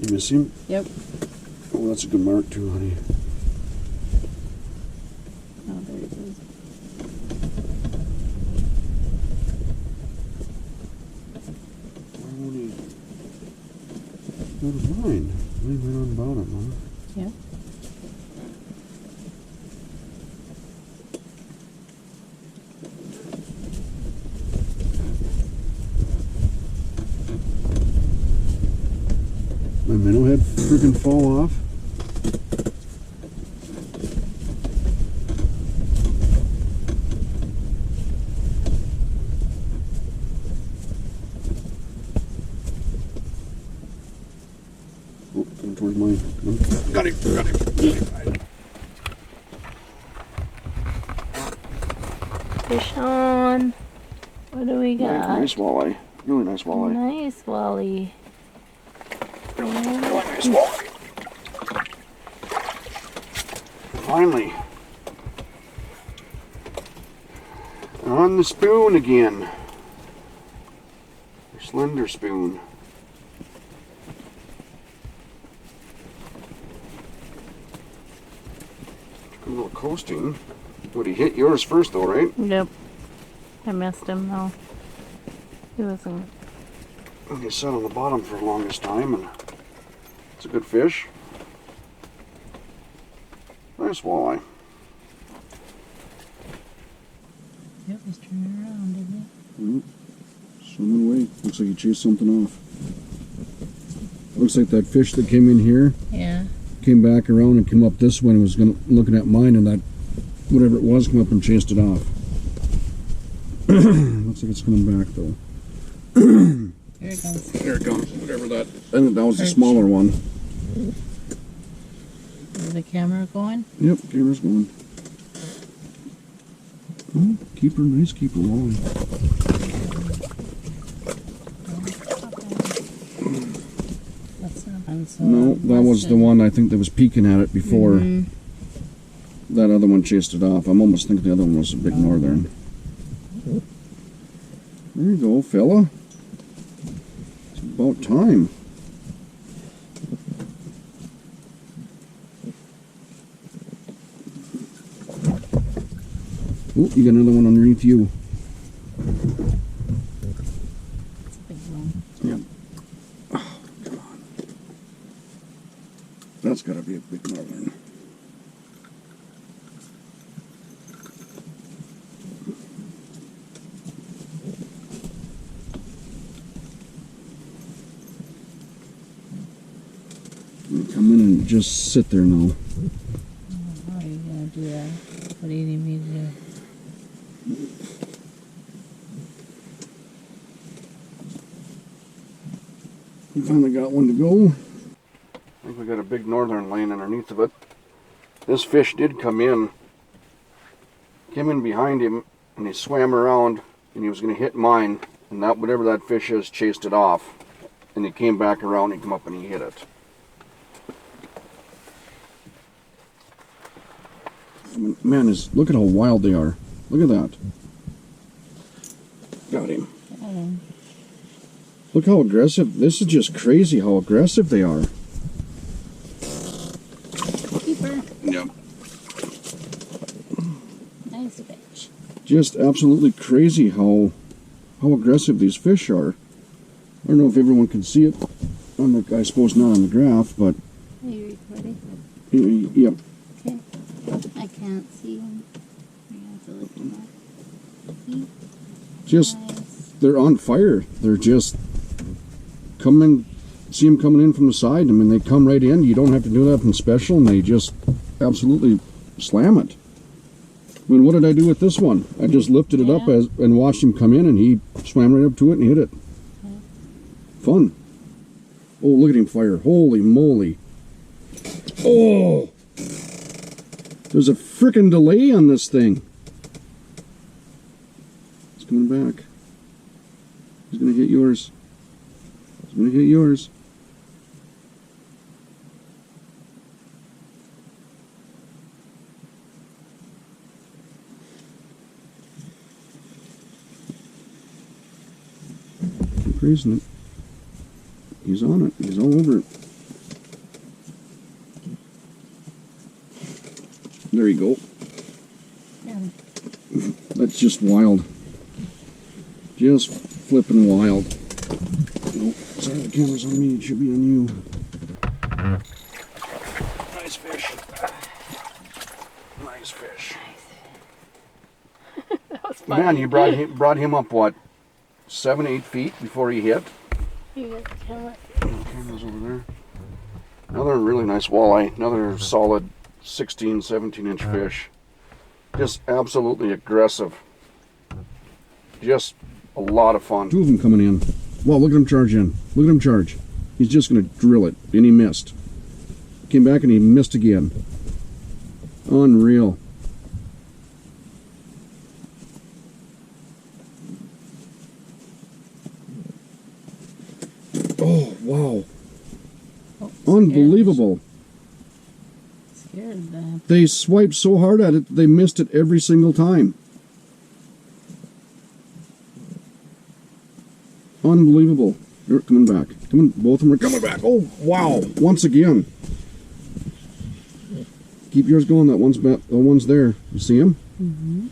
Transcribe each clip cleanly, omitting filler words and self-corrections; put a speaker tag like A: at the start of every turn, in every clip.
A: You miss him?
B: Yep.
A: Oh, that's a good mark too, honey.
B: Oh, there he is.
A: Why won't he? Not mine. Mine went on bottom, huh?
B: Yep.
A: My minnow head freaking fall off. Oh, coming towards mine. Got him, got him.
B: Fish on. What do we got?
A: Nice walleye. Really nice walleye.
B: Nice Wally.
A: Really nice walleye. Finally. On the spoon again. Slender spoon. A little coasting. Would he hit yours first though, right?
B: Yep. I missed him though. He wasn't.
A: He sat on the bottom for the longest time, and it's a good fish. Nice walleye.
B: Yep, he's turning around, didn't he?
A: Swimming away. Looks like he chased something off. Looks like that fish that came in here
B: Yeah.
A: came back around and came up this way and was looking at mine, and that whatever it was came up and chased it off. Looks like it's coming back though.
B: Here it comes.
A: There it comes. Whatever that. I think that was the smaller one.
B: Is the camera going?
A: Yep, camera's going. Oh, keeper, nice keeper walleye.
B: That's not on, so
A: No, that was the one I think that was peeking at it before. That other one chased it off. I'm almost thinking the other one was a big northern. There you go, fella. It's about time. Oh, you got another one underneath you.
B: It's a big one.
A: Yep. Oh, come on. That's got to be a big northern. Come in and just sit there now.
B: How are you going to do that? What do you need me to do?
A: We finally got one to go. I think we got a big northern laying underneath of it. This fish did come in behind him, and he swam around, and he was going to hit mine, and that whatever that fish is chased it off, and he came back around, he came up and he hit it. Man, look at how wild they are. Look at that. Got him. Look how aggressive. This is just crazy how aggressive they are.
B: Keeper.
A: Yep.
B: Nice fish.
A: Just absolutely crazy how aggressive these fish are. I don't know if everyone can see it on the, I suppose not on the graph, but
B: Are you recording?
A: Yep.
B: Okay. I can't see him. You have to lift him up.
A: Just
B: Nice.
A: they're on fire. They're just coming. See them coming in from the side. I mean, they come right in. You don't have to do nothing special, and they just absolutely slam it. I mean, what did I do with this one? I just lifted it up and watched him come in, and he swam right up to it and hit it.
B: Okay.
A: Fun. Oh, look at him fire. Holy moly. Oh! There's a frickin' delay on this thing. It's coming back. He's gonna hit yours. He's gonna hit yours. Keep raising it. He's on it. He's all over it. There you go.
B: Yeah.
A: That's just wild. Just flipping wild. Nope. Sorry, the camera's on me. It should be on you. Nice fish. Nice fish.
B: That was funny.
A: Man, you brought him up, what, 7, 8 feet before he hit?
B: You got the camera.
A: Camera's over there. Another really nice walleye. Another solid 16, 17-inch fish. Just absolutely aggressive. Just a lot of fun. 2 of them coming in. Wow, look at him charge in. Look at him charge. He's just going to drill it. And he missed. Came back and he missed again. Unreal. Oh, wow.
B: Oh,
A: Unbelievable.
B: Scared them.
A: They swiped so hard at it, they missed it every single time. Unbelievable. They're coming back. Both of them are coming back. Oh, wow. Once again. Keep yours going. That one's there. You see him?
B: Mm-hmm.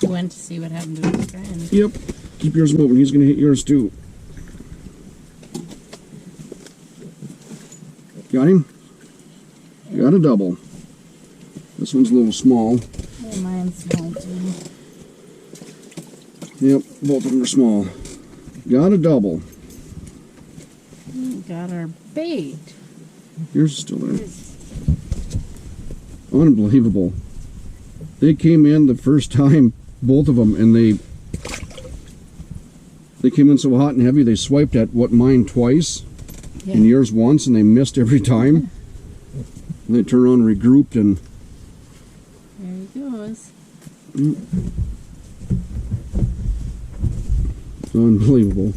B: You went to see what happened to his friend.
A: Yep. Keep yours moving. He's going to hit yours too. Got him? Got a double. This one's a little small.
B: Yeah, mine's small too.
A: Yep, both of them are small. Got a double.
B: Got our bait.
A: Yours is still there. Unbelievable. They came in the first time, both of them, and they came in so hot and heavy, they swiped at mine twice,
B: Yeah.
A: and yours once, and they missed every time. And they turned around and regrouped, and
B: There he goes.
A: it's unbelievable.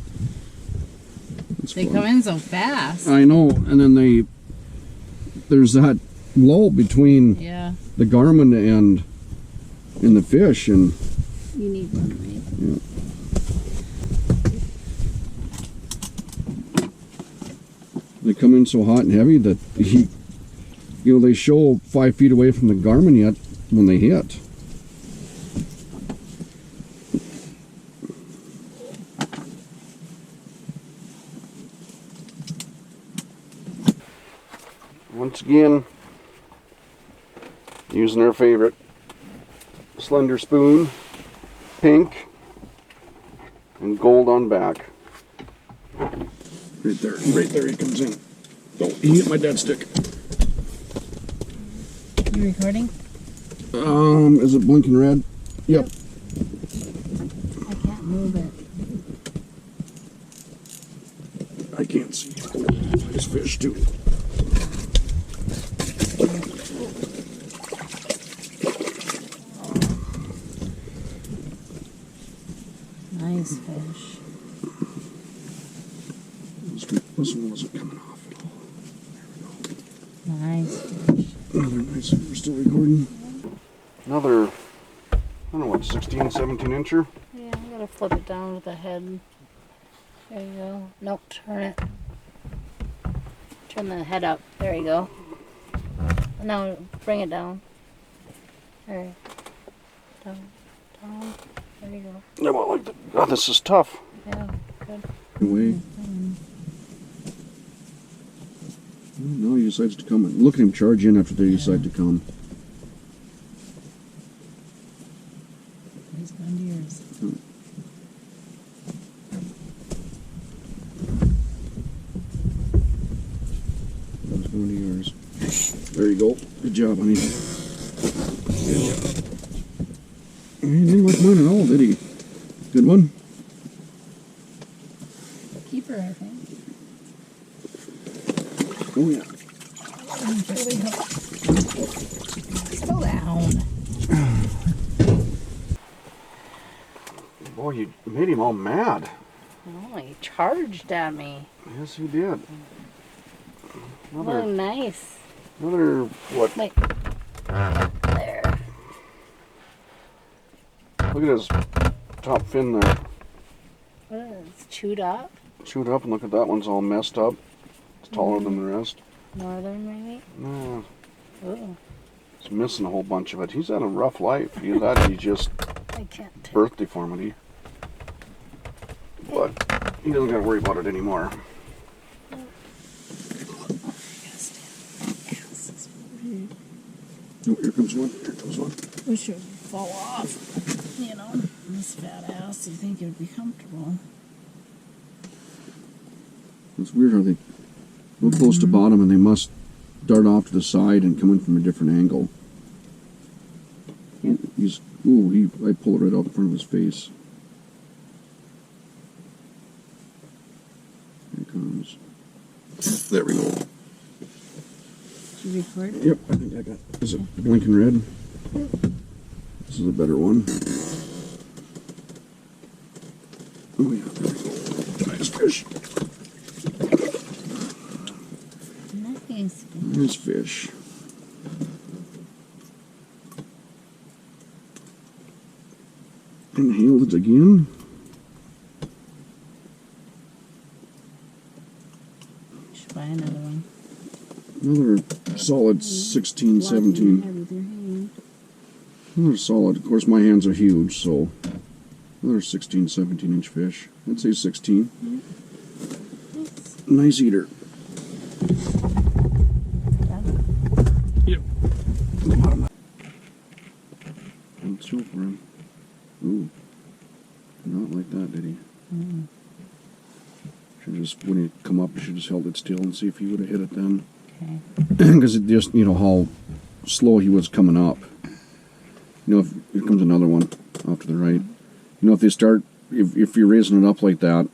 A: It's
B: They
A: fun.
B: come in so fast.
A: I know, and then there's that lull between
B: Yeah.
A: the Garmin and the fish, and
B: You need one, right?
A: yeah. They come in so hot and heavy that they show 5 feet away from the Garmin yet when they hit. Once again, using our favorite Slender spoon, pink and gold on back. Right there he comes in. Oh, he hit my dead stick.
B: You recording?
A: Is it blinking red? Yep.
B: I can't move it.
A: I can't see. Nice fish too.
B: Nice fish.
A: This one wasn't coming off at all.
B: Nice fish.
A: Another nice. We're still recording. Another, I don't know what, 16, 17 incher?
B: Yeah, I'm gonna flip it down with the head. There you go. Nope, turn it. Turn the head up. There you go. Now bring it down. There. Down. Down. There you go.
A: I won't like that. Oh, this is tough.
B: Yeah, good.
A: Away. No, he decides to come. Look at him charge in after they decide to come.
B: He's going to yours.
A: He's going to yours. There you go. Good job, honey. Good job. He didn't like mine at all, did he? Good one?
B: Keeper, I think.
A: Oh, yeah.
B: Slow down.
A: Boy, you made him all mad.
B: Oh, he charged at me.
A: Yes, he did.
B: Oh,
A: Another,
B: nice.
A: what?
B: Wait. There.
A: Look at his top fin there.
B: It's chewed up.
A: Chewed up, and look at that one's all messed up. It's taller than the rest.
B: Northern, maybe?
A: No.
B: Ooh.
A: He's missing a whole bunch of it. He's had a rough life. Either that, he's just
B: I can't.
A: birth deformity. But he doesn't got to worry about it anymore. Oh, here comes one. Here comes one.
C: Wish it would fall off. You know, this fat ass, you think it would be comfortable.
A: It's weird how they go close to bottom and they must dart off to the side and come in from a different angle.
C: Yep.
A: I pull it right out in front of his face. Here it comes. There we go.
C: Did you record it?
A: Yep, I think I got. Is it blinking red? This is a better one. Oh yeah, there we go. Nice fish.
C: Nice.
A: Nice fish. Inhaled it again.
C: Should buy another one.
A: Another solid 16, 17.
C: With your hand.
A: Another solid. Of course, my hands are huge, so another 16, 17 inch fish. I'd say 16. Nice eater. Yep. Let's show for him. Ooh. Did not like that, did he?
C: Mm.
A: Should just, when he come up, you should just held it still and see if he would have hit it then.
C: Okay.
A: Because it just, you know, how slow he was coming up. You know, if here comes another one off to the right. You know, if they start, if you're raising it up like that,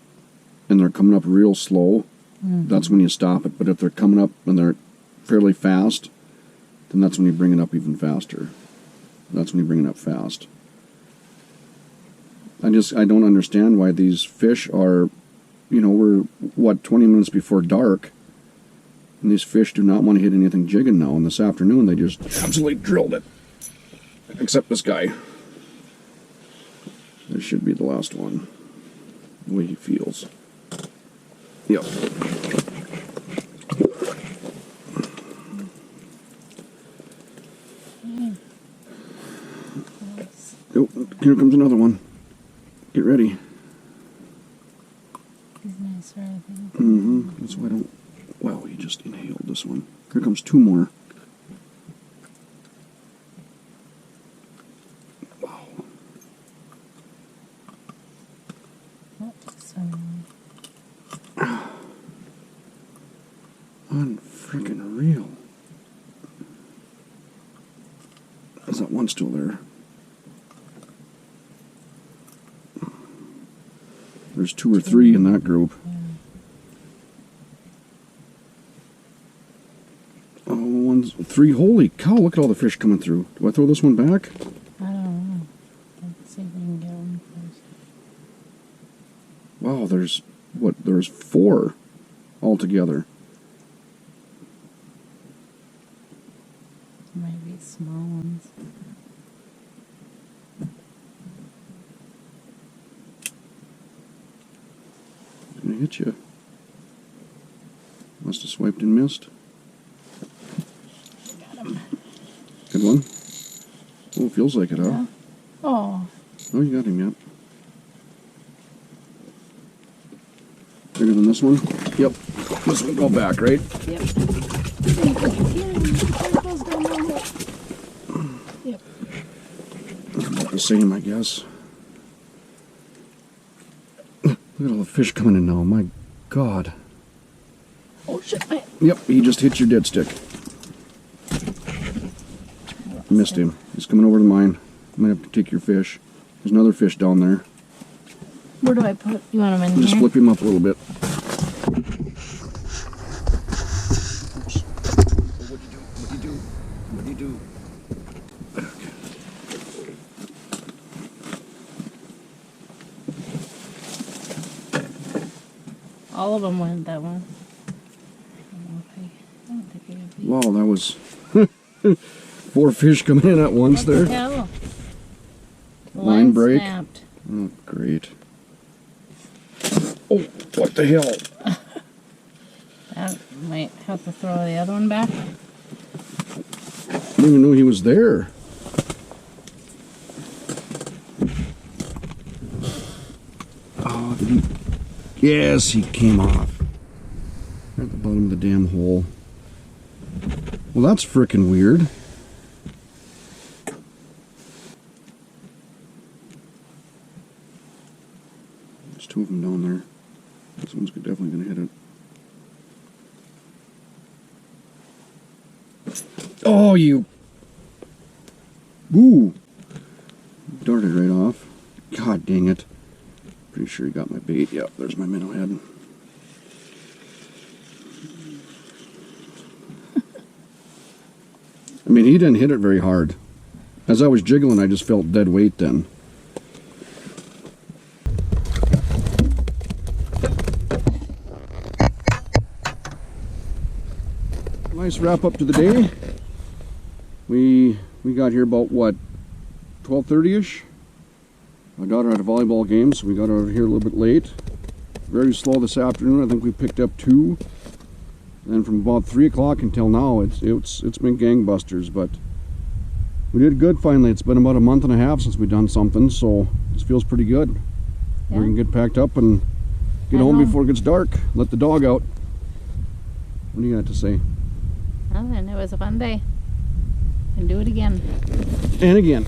A: and they're coming up real slow, that's when you stop it. But if they're coming up and they're fairly fast, then that's when you bring it up even faster. That's when you bring it up fast. I don't understand why these fish are, you know, we're, 20 minutes before dark, and these fish do not want to hit anything jigging now. And this afternoon, they just absolutely drilled it. Except this guy. This should be the last one. The way he feels. Yep. Oh, here comes another one. Get ready.
C: He's nice, right?
A: Mm-hmm. That's why I don't... Wow, he just inhaled this one. Here comes two more. Wow. Unfreaking real. There's that one still there. There's 2 or 3 in that group. Oh, 1, 3. Holy cow, look at all the fish coming through. Do I throw this one back?
C: I don't know. Let's see if we can get one first.
A: Wow, there's 4 altogether.
C: Might be small ones.
A: Gonna hit you. Must have swiped and missed.
C: Got him.
A: Good one. Oh, feels like it, huh?
C: Yeah. Oh.
A: Oh, you got him yet. Bigger than this one? Yep. This one go back, right?
C: Yep. Yep.
A: About the same, I guess. Look at all the fish coming in now. My God.
C: Oh shit, man.
A: Yep, he just hit your dead stick. Missed him. He's coming over to mine. Might have to take your fish. There's another fish down there.
C: Where do I put? You want them in
A: Just
C: here?
A: flip him up a little bit. Oops. What'd you do?
C: All of them went that one. I don't think I could be.
A: Wow, that was 4 fish coming in at once
C: What the
A: there.
C: hell? The
A: Line break.
C: Snapped.
A: Oh, great. Oh, what the hell?
C: That might have to throw the other one back.
A: didn't even know he was there. Oh, did he? Yes, he came off. At the bottom of the damn hole. Well, that's frickin' weird. There's two of them down there. This one's definitely gonna hit it. Oh, you. Ooh. Darted right off. God dang it. Pretty sure he got my bait. Yep, there's my minnow head. I mean, he didn't hit it very hard. As I was jiggling, I just felt dead weight then. Nice wrap up to the day. We got here about what, 12:30ish. My daughter had a volleyball game, so we got out of here a little bit late. Very slow this afternoon. I think we picked up 2. And from about 3 o'clock until now, it's been gangbusters. But we did good finally. It's been about a month and a half since we've done something, so this feels pretty good.
B: Yeah.
A: We can get packed up and get home before it gets dark. Let the dog out. What do you got to say?
B: Oh, and it was a fun day. And do it again.
A: And again.